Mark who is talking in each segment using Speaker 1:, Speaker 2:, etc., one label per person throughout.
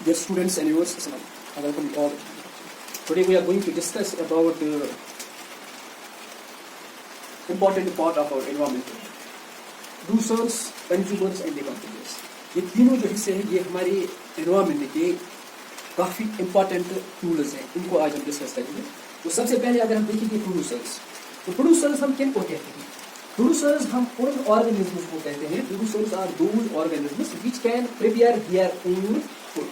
Speaker 1: Dear students and viewers, welcome all. Today we are going to discuss about the important part of our environment. Producers, consumers and decomposers. ये तीनों जो हिस्से हैं ये हमारे environment के काफ़ी important tools हैं. इनको आज हम discuss करेंगे. तो सबसे पहले अगर हम देखेंगे producers, तो producers हम किन को कहते हैं? Producers हम उन organisms को कहते हैं. Producers are those organisms which can prepare their own food.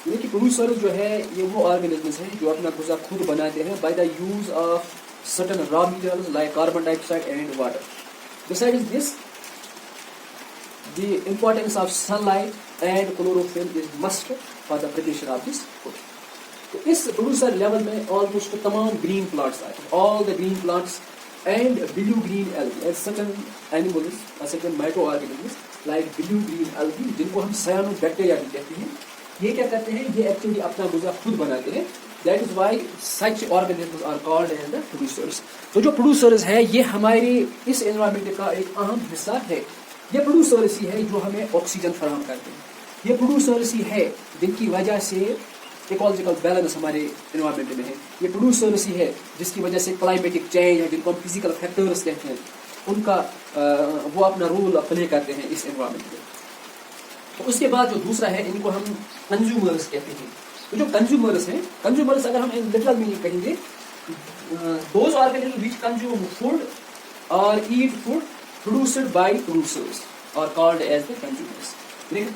Speaker 1: यानी कि प्रोड्यूसर्स जो है ये वो ऑर्गेनिजम्स हैं जो अपना गुज़ा खुद बनाते हैं by the use of certain raw materials like carbon dioxide and water. Besides this the importance of sunlight and chlorophyll is must for the preparation of this food. तो इस प्रोड्यूसर लेवल में almost तमाम green plants आते हैं. All the green plants and blue green algae and certain animals certain micro organisms like blue green algae जिनको हम सायानोबैक्टीरिया भी कहते हैं. ये क्या करते हैं? ये एक्चुअली अपना गुज़ा खुद बनाते हैं. That is why such organisms are called as the producers. तो जो प्रोड्यूसर्स है ये हमारे इस एनवायरनमेंट का एक अहम हिस्सा है. ये प्रोड्यूसर्स ही है जो हमें ऑक्सीजन फराहम करते हैं. ये प्रोड्यूसर्स ही है जिनकी वजह से इकोलॉजिकल बैलेंस हमारे एनवायरनमेंट में है. ये प्रोड्यूसर्स ही है जिसकी वजह से क्लाइमेटिक चेंज है जिनको हम फिजिकल फैक्टर्स कहते हैं उनका वो अपना रोल प्ले करते हैं इस एनवायरनमेंट में. तो उसके बाद जो दूसरा है इनको हम कंज्यूमर्स कहते हैं. तो जो कंज्यूमर्स हैं, कंज्यूमर्स अगर हम इन लिटरल मीनिंग कहेंगे, those organisms which consume food और eat food produced by producers are called as the consumers.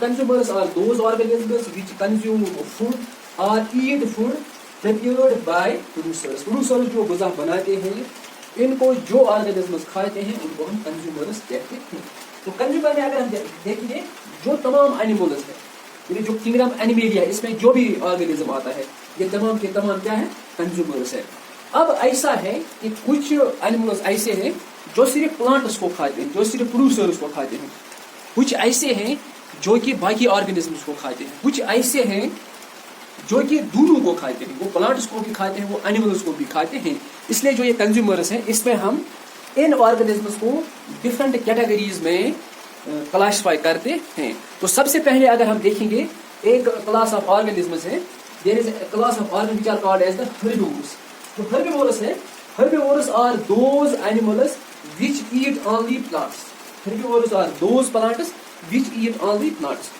Speaker 1: Consumers are those organisms which consume food और eat food prepared by producers. Producers जो गुज़ा बनाते हैं इनको जो organisms खाते हैं उनको हम कंज्यूमर्स कहते हैं. तो कंज्यूमर में अगर हम देखेंगे जो तमाम एनिमल्स है यानी जो किंगडम एनिमेलिया इसमें जो भी ऑर्गेनिज्म आता है ये तमाम के तमाम क्या है? कंज्यूमर्स है. अब ऐसा है कि कुछ एनिमल्स ऐसे हैं जो सिर्फ प्लांट्स को खाते हैं, जो सिर्फ प्रोड्यूसर्स को खाते हैं. कुछ ऐसे हैं जो कि बाकी ऑर्गेनिजम्स को खाते हैं. कुछ ऐसे हैं जो कि दोनों को खाते हैं, वो प्लांट्स को भी खाते हैं वो एनिमल्स को भी खाते हैं. इसलिए जो ये कंज्यूमर्स हैं इसमें हम इन ऑर्गेनिजम्स को डिफरेंट कैटेगरीज में क्लासिफाई करते हैं. तो सबसे पहले अगर हम देखेंगे एक क्लास ऑफ ऑर्गेनिजम्स है. There is a class of organisms which are called as the herbivorous. तो हर्बिवोरस है, herbivorous are those animals which eat only plants. Herbivorous are those plants which eat only plants.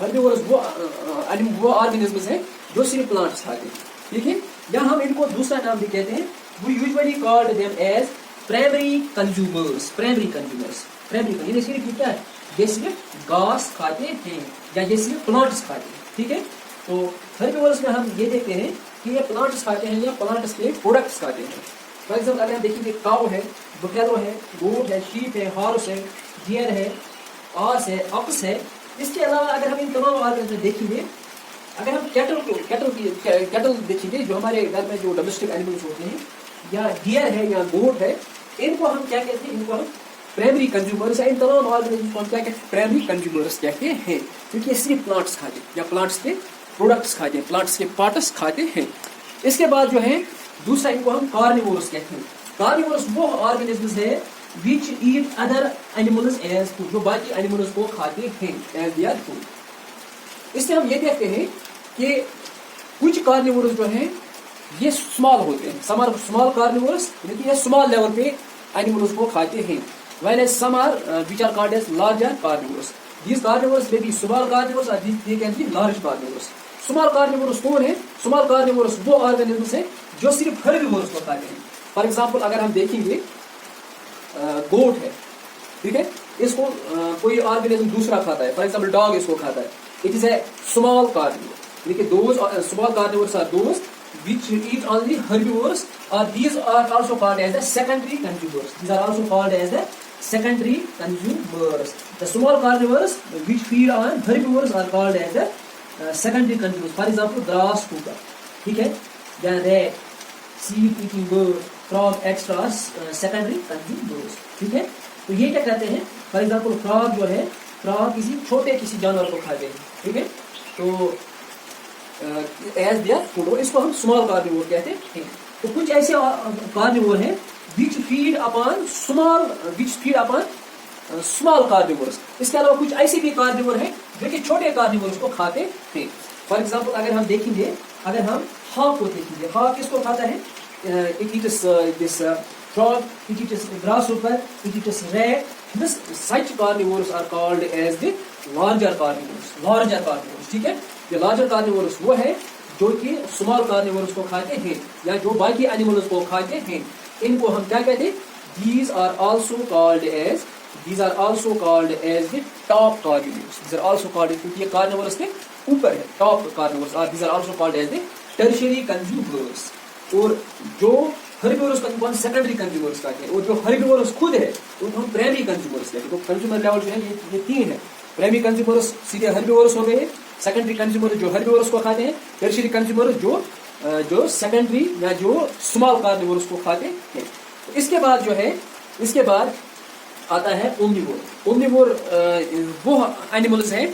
Speaker 1: Herbivorous वो organisms है जो सिर्फ plants खाते हैं. ठीक है, या हम इनको दूसरा नाम भी कहते हैं. We usually called them as primary consumers. Primary consumers, primary ये सिर्फ क्या है? ये सिर्फ घास खाते हैं या ये सिर्फ प्लांट्स खाते हैं. ठीक है, तो हर्बिवोरस में हम ये देखते हैं कि ये प्लांट्स खाते हैं या प्लांट्स के प्रोडक्ट्स खाते हैं. फॉर एग्जाम्पल अगर हम देखेंगे काउ है, बफेलो है, गोट है, शीप है, हॉर्स है, डियर है, ऑस है, ऑक्स है. इसके अलावा अगर हम इन तमाम ऑर्गेनिज्म देखेंगे, अगर हम कैटल देखेंगे जो हमारे घर में जो डोमेस्टिक एनिमल्स होते हैं या डियर है या गोट है, इनको हम क्या कहते हैं? इनको हम प्राइमरी कंज्यूमर्स है. इन तमाम ऑर्गेनिज्म को हम क्या कहते हैं? प्राइमरी कंज्यूमर्स कहते हैं क्योंकि ये सिर्फ प्लांट्स खाते हैं या प्लांट्स के प्रोडक्ट्स खाते हैं, प्लांट्स के पार्ट्स खाते हैं. इसके बाद जो है दूसरा इनको हम कार्निवोरस कहते हैं. कार्निवोरस वो ऑर्गेनिजम्स है which eat other animals as food, जो बाकी एनिमल्स को खाते हैं एज देयर फूड. इससे हम ये देखते हैं कि कुछ कार्निवोरस जो है ये स्मॉल होते हैं. स्मॉल कार्निवोरस यानी कि ये स्मॉल लेवल पे एनिमल्स को खाते हैं. Whereas some are which are called as larger carnivores. These carnivores may be small carnivores or they can be large carnivores. Small carnivores कौन है? Small carnivores वो organisms हैं जो सिर्फ herbivores को खाते हैं. For example अगर हम देखेंगे गोट है, ठीक है, इसको कोई ऑर्गेनिज्म दूसरा खाता है. For example डॉग इसको खाता है. It is a small carnivore. यानी कि those small carnivores are those which eat only herbivores or these are also called as the secondary consumers. These are also called as the secondary consumers. The small carnivores which feed on herbivores are called as the secondary consumers. For example, grass cutter, ठीक है, then rat, seed eating bird, frog, etc. secondary consumers. ठीक है, तो ये क्या कहते हैं? For example, frog जो है, frog किसी छोटे किसी जानवर को खाते हैं. ठीक है, तो एज देयर फूड इसको हम स्मॉल कार्निवोर कहते हैं. तो कुछ ऐसे कार्निवोर हैं which feed upon small carnivorous. इसके अलावा कुछ ऐसे भी कार्निवोर हैं जो कि छोटे कार्निवोरस को खाते हैं. फॉर एग्जाम्पल अगर हम देखेंगे, अगर हम हॉक को देखेंगे, हॉक किसको खाता है? It eats this frog, it eats grasshopper, it eats rat. This such carnivores are called as the larger carnivores. Larger carnivores, ठीक है? ये larger carnivores वो है जो कि small carnivores को खाते हैं या जो बाकी animals को खाते हैं. इनको हम क्या कहते हैं? These are also called as the top carnivores. These are also called, क्योंकि ये carnivores के ऊपर है, top carnivores. और these are also called as the tertiary consumers. और जो हर्बिवोरस का कौन सेकेंडरी कंज्यूमर्स कहते हैं, और जो हर्बिवोरस खुद है उनको हम प्राइमरी कंज्यूमर्स कहते हैं. तो कंज्यूमर लेवल जो है ये तीन है. प्राइमरी कंज्यूमर्स सीधे हर्बिवोरस हो गए, सेकेंडरी कंज्यूमर जो हर्बिवोरस को खाते हैं, टर्शियरी कंज्यूमर जो सेकेंडरी या जो स्मॉल कार्निवोरस को खाते हैं. तो इसके बाद जो है, इसके बाद आता है ओमनिवोर. ओमनिवोर वो एनिमल्स हैं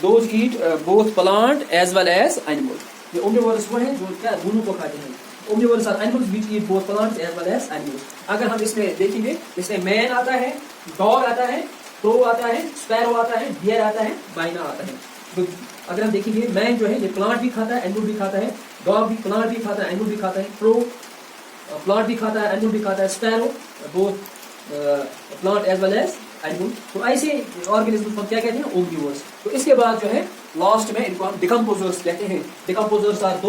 Speaker 1: those eat both plant as well as animal. ये ओमनिवोरस वो हैं जो क्या दोनों को खाते हैं. Omnivorous are animals which eat both plants as well as animals. अगर हम इसमें देखेंगे, इसमें मैन आता है, डॉग आता है, क्रो आता है, स्पैरो आता है, डियर आता है, बाइना आता है. तो अगर हम देखेंगे, मैन जो है ये प्लांट भी खाता है, एनिमल भी खाता है, डॉग भी प्लांट भी खाता है, एनिमल भी खाता है, क्रो प्लांट भी खाता है, एनिमल भी खाता है, sparrow both plant as well as animal. तो ऐसे ऑर्गेनिज्म हम क्या कहते हैं? ओमनिवोरस. तो इसके बाद जो है लास्ट में इनको हम डिकम्पोजर्स कहते हैं. Decomposers are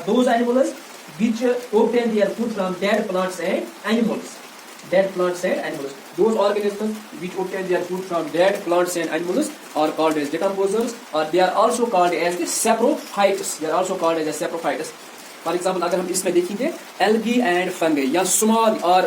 Speaker 1: those animals which obtain their food from dead plants and animals. Dead plants and animals. Those organisms which obtain their food from dead plants and animals are called as decomposers, or they are also called as the saprophytes. They are also called as saprophytes. For example, अगर हम इसमें देखेंगे, algae and fungi या small or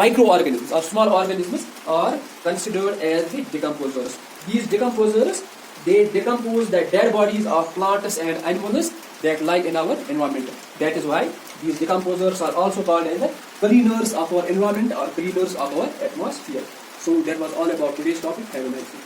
Speaker 1: microorganisms or small organisms are considered as the decomposers. These decomposers, they decompose the dead bodies of plants and animals that lie in our environment. That is why these decomposers are also called as the cleaners of our environment or cleaners of our atmosphere. So that was all about today's topic. Have a nice day.